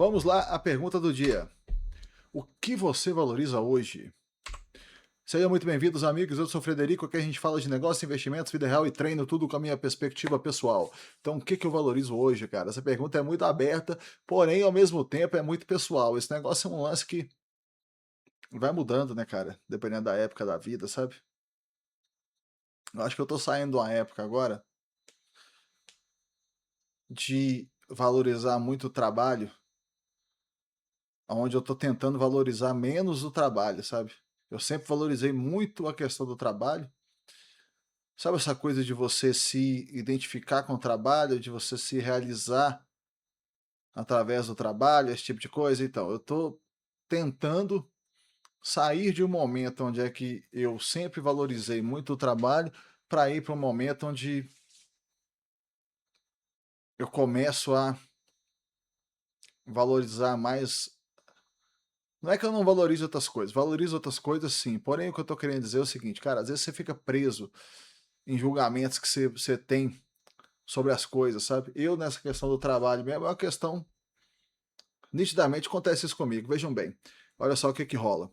Vamos lá, a pergunta do dia. O que você valoriza hoje? Sejam muito bem-vindos, amigos. Eu sou o Frederico, aqui a gente fala de negócio, investimentos, vida real e treino, tudo com a minha perspectiva pessoal. Então, o que eu valorizo hoje, cara? Essa pergunta é muito aberta, porém, ao mesmo tempo, é muito pessoal. Esse negócio é um lance que vai mudando, né, cara? Dependendo da época da vida, sabe? Eu acho que eu tô saindo de uma época agora de valorizar muito o trabalho, onde eu tô tentando valorizar menos o trabalho, sabe? Eu sempre valorizei muito a questão do trabalho. Sabe essa coisa de você se identificar com o trabalho, de você se realizar através do trabalho, esse tipo de coisa? Então, eu tô tentando sair de um momento onde é que eu sempre valorizei muito o trabalho, para ir para um momento onde eu começo a valorizar mais. Não é que eu não valorizo outras coisas, valorizo outras coisas sim. Porém, o que eu tô querendo dizer é o seguinte, cara, às vezes você fica preso em julgamentos que você tem sobre as coisas, sabe? Eu, nessa questão do trabalho mesmo, é uma questão. Nitidamente acontece isso comigo. Vejam bem, olha só o que que rola.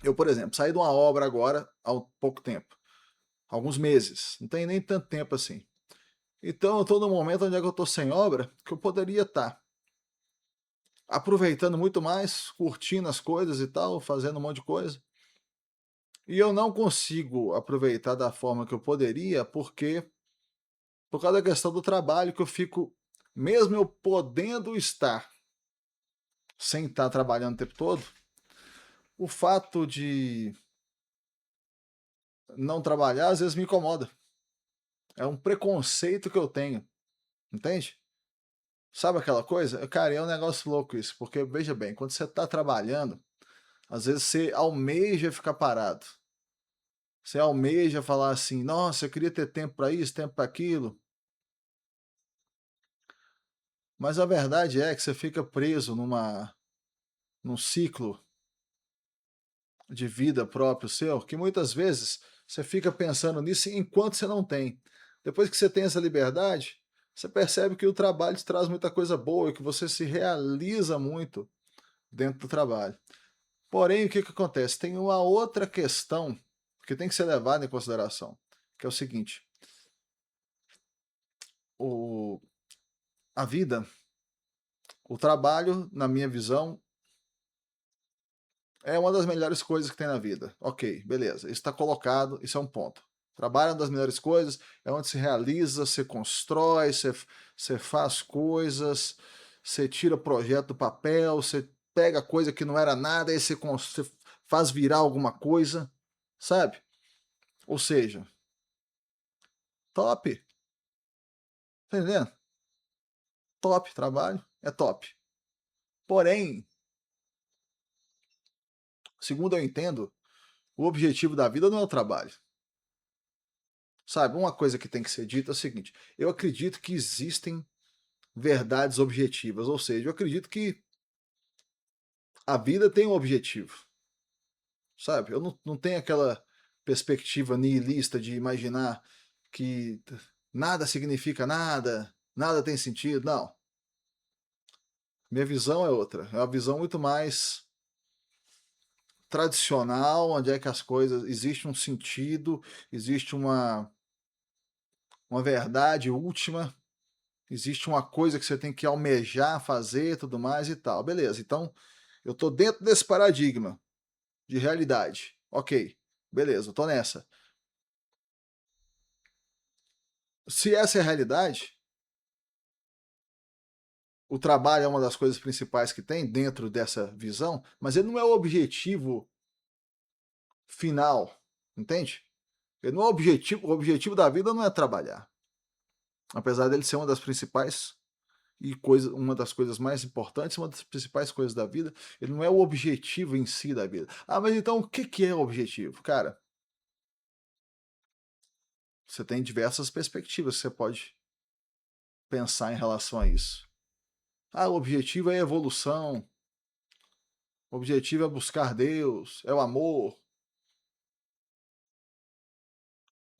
Eu, por exemplo, saí de uma obra agora há um pouco tempo, alguns meses, não tem nem tanto tempo assim. Então eu estou num momento onde é que eu estou sem obra, que eu poderia estar aproveitando muito mais, curtindo as coisas e tal, fazendo um monte de coisa. E eu não consigo aproveitar da forma que eu poderia, porque por causa da questão do trabalho que eu fico, mesmo eu podendo estar sem estar trabalhando o tempo todo, o fato de não trabalhar às vezes me incomoda. É um preconceito que eu tenho, entende? Sabe aquela coisa? Cara, é um negócio louco isso, porque veja bem, quando você está trabalhando, às vezes você almeja ficar parado. Você almeja falar assim: nossa, eu queria ter tempo para isso, tempo para aquilo. Mas a verdade é que você fica preso num ciclo de vida próprio seu, que muitas vezes você fica pensando nisso enquanto você não tem. Depois que você tem essa liberdade, você percebe que o trabalho te traz muita coisa boa e que você se realiza muito dentro do trabalho. Porém, o que que acontece? Tem uma outra questão que tem que ser levada em consideração, que é o seguinte: o, a vida, o trabalho, na minha visão, é uma das melhores coisas que tem na vida. Ok, beleza. Isso está colocado, isso é um ponto. Trabalho é uma das melhores coisas, é onde se realiza, você constrói, você faz coisas, você tira projeto do papel, você pega coisa que não era nada, aí você faz virar alguma coisa, sabe? Ou seja, top, tá entendendo? Top, trabalho é top. Porém, segundo eu entendo, o objetivo da vida não é o trabalho. Sabe, uma coisa que tem que ser dita é o seguinte: eu acredito que existem verdades objetivas, ou seja, eu acredito que a vida tem um objetivo, sabe? Eu não tenho aquela perspectiva nihilista de imaginar que nada significa nada, nada tem sentido. Não. Minha visão é outra. É uma visão muito mais tradicional, onde é que as coisas. Existe um sentido, existe uma verdade última, existe uma coisa que você tem que almejar fazer, tudo mais e tal. Beleza, então eu tô dentro desse paradigma de realidade. Ok, beleza, eu tô nessa. Se essa é a realidade, o trabalho é uma das coisas principais que tem dentro dessa visão, mas ele não é o objetivo final, entende? Ele não é o objetivo da vida não é trabalhar. Apesar dele ser uma das principais uma das coisas mais importantes, uma das principais coisas da vida, ele não é o objetivo em si da vida. Ah, mas então o que que é o objetivo? Cara, você tem diversas perspectivas que você pode pensar em relação a isso. Ah, o objetivo é a evolução, o objetivo é buscar Deus, é o amor.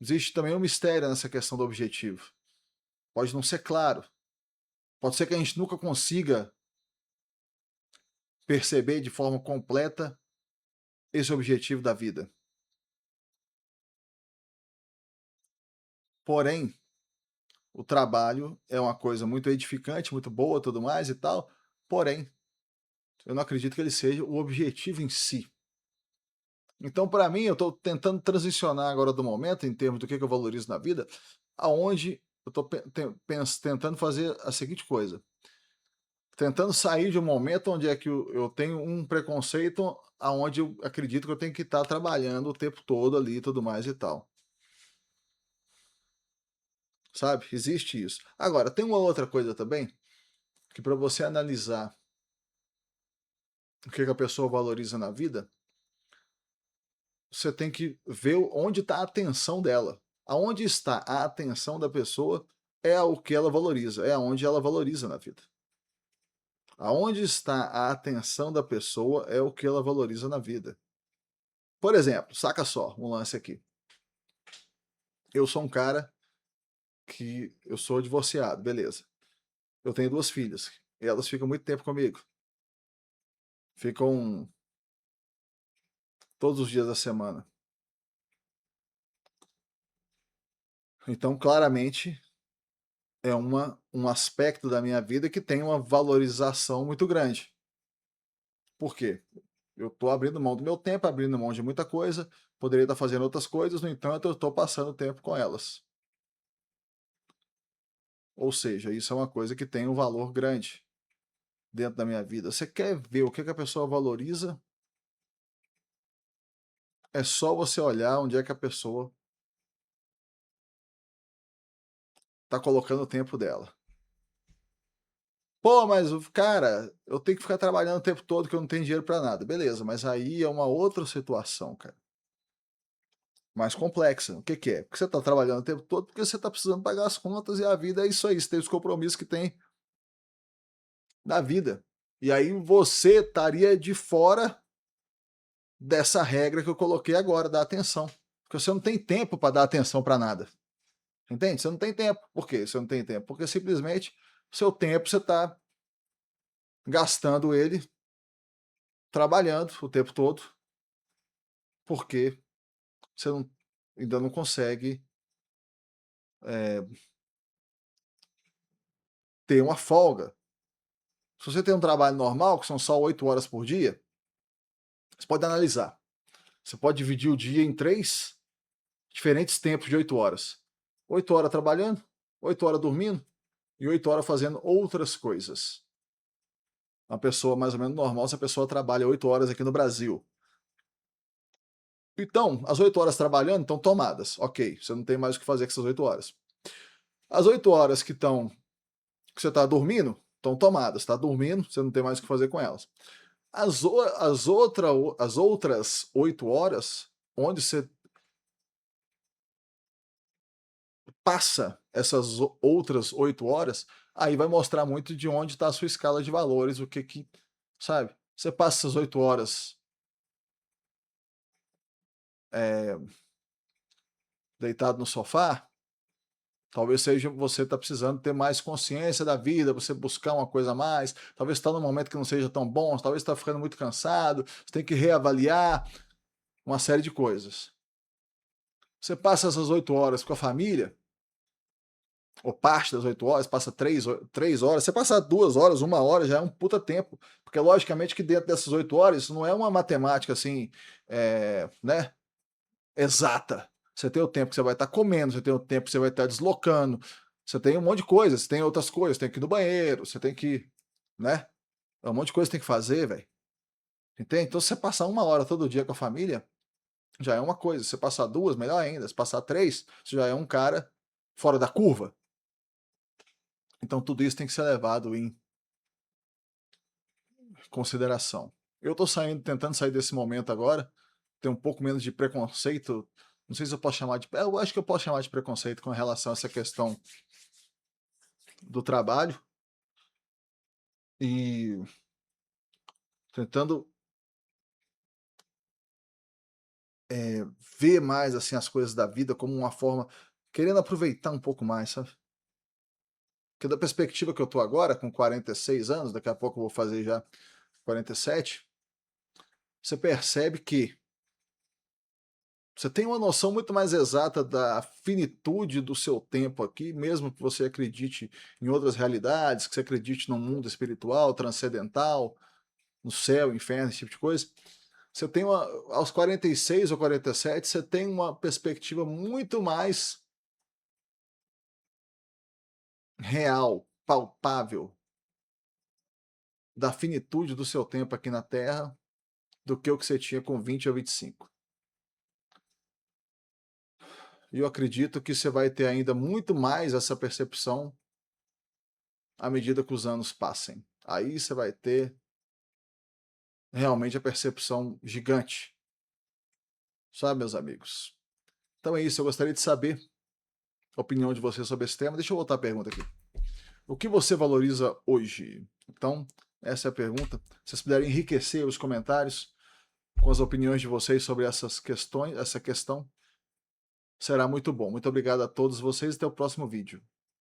Existe também um mistério nessa questão do objetivo. Pode não ser claro. Pode ser que a gente nunca consiga perceber de forma completa esse objetivo da vida. Porém, o trabalho é uma coisa muito edificante, muito boa, tudo mais e tal, porém, eu não acredito que ele seja o objetivo em si. Então, para mim, eu estou tentando transicionar agora do momento, em termos do que eu valorizo na vida, aonde eu estou tentando fazer a seguinte coisa: tentando sair de um momento onde é que eu tenho um preconceito, aonde eu acredito que eu tenho que estar trabalhando o tempo todo ali e tudo mais e tal. Sabe? Existe isso. Agora, tem uma outra coisa também, que para você analisar o que a pessoa valoriza na vida, você tem que ver onde está a atenção dela. Aonde está a atenção da pessoa é o que ela valoriza, é aonde ela valoriza na vida. Aonde está a atenção da pessoa é o que ela valoriza na vida. Por exemplo, saca só um lance aqui. Eu sou um cara que eu sou divorciado, beleza. Eu tenho 2 filhas, e elas ficam muito tempo comigo. Ficam todos os dias da semana. Então, claramente, é um aspecto da minha vida que tem uma valorização muito grande. Por quê? Eu estou abrindo mão do meu tempo, abrindo mão de muita coisa, poderia estar fazendo outras coisas, no entanto, eu estou passando tempo com elas. Ou seja, isso é uma coisa que tem um valor grande dentro da minha vida. Você quer ver o que a pessoa valoriza? É só você olhar onde é que a pessoa está colocando o tempo dela. Pô, mas cara, eu tenho que ficar trabalhando o tempo todo que eu não tenho dinheiro para nada. Beleza, mas aí é uma outra situação, cara. Mais complexa. O que que é? Porque você está trabalhando o tempo todo porque você está precisando pagar as contas e a vida é isso aí. Você tem os compromissos que tem na vida. E aí você estaria de fora dessa regra que eu coloquei agora, da atenção. Porque você não tem tempo para dar atenção para nada. Entende? Você não tem tempo. Por quê? Você não tem tempo? Porque simplesmente o seu tempo você está gastando ele trabalhando o tempo todo, porque você ainda não consegue ter uma folga. Se você tem um trabalho normal, que são só 8 horas por dia, você pode analisar. Você pode dividir o dia em 3 diferentes tempos de 8 horas. 8 horas trabalhando, 8 horas dormindo e 8 horas fazendo outras coisas. Uma pessoa mais ou menos normal, se a pessoa trabalha 8 horas aqui no Brasil. Então, as 8 horas trabalhando estão tomadas. Ok, você não tem mais o que fazer com essas 8 horas. As 8 horas que você está dormindo, estão tomadas. Está dormindo, você não tem mais o que fazer com elas. As outras 8 horas, onde você passa essas outras 8 horas, aí vai mostrar muito de onde está a sua escala de valores, o que, sabe? Você passa essas 8 horas é, deitado no sofá, talvez seja você está precisando ter mais consciência da vida, você buscar uma coisa a mais, talvez está num momento que não seja tão bom, talvez está ficando muito cansado, você tem que reavaliar uma série de coisas. Você passa essas 8 horas com a família, ou parte das 8 horas, passa 3 horas, você passa 2 horas, 1 hora, já é um puta tempo. Porque logicamente que dentro dessas 8 horas, isso não é uma matemática assim, né, exata. Você tem o tempo que você vai estar comendo, você tem o tempo que você vai estar deslocando, você tem um monte de coisas, você tem outras coisas, tem que ir no banheiro, você tem que, né? É um monte de coisa que tem que fazer, velho. Entende? Então, se você passar 1 hora todo dia com a família, já é uma coisa. Se você passar 2, melhor ainda. Se passar 3, você já é um cara fora da curva. Então, tudo isso tem que ser levado em consideração. Eu estou tentando sair desse momento agora, ter um pouco menos de preconceito. Não sei se eu posso chamar de. Eu acho que eu posso chamar de preconceito com relação a essa questão do trabalho. E tentando ver mais assim as coisas da vida como uma forma. Querendo aproveitar um pouco mais, sabe? Porque da perspectiva que eu tô agora, com 46 anos, daqui a pouco eu vou fazer já 47, você percebe que você tem uma noção muito mais exata da finitude do seu tempo aqui, mesmo que você acredite em outras realidades, que você acredite no mundo espiritual, transcendental, no céu, inferno, esse tipo de coisa. Você tem aos 46 ou 47, você tem uma perspectiva muito mais real, palpável, da finitude do seu tempo aqui na Terra do que o que você tinha com 20 ou 25. E eu acredito que você vai ter ainda muito mais essa percepção à medida que os anos passem. Aí você vai ter realmente a percepção gigante, sabe, meus amigos? Então é isso, eu gostaria de saber a opinião de vocês sobre esse tema. Deixa eu voltar a pergunta aqui. O que você valoriza hoje? Então, essa é a pergunta. Se vocês puderem enriquecer os comentários com as opiniões de vocês sobre essas questões, essa questão, será muito bom. Muito obrigado a todos vocês e até o próximo vídeo.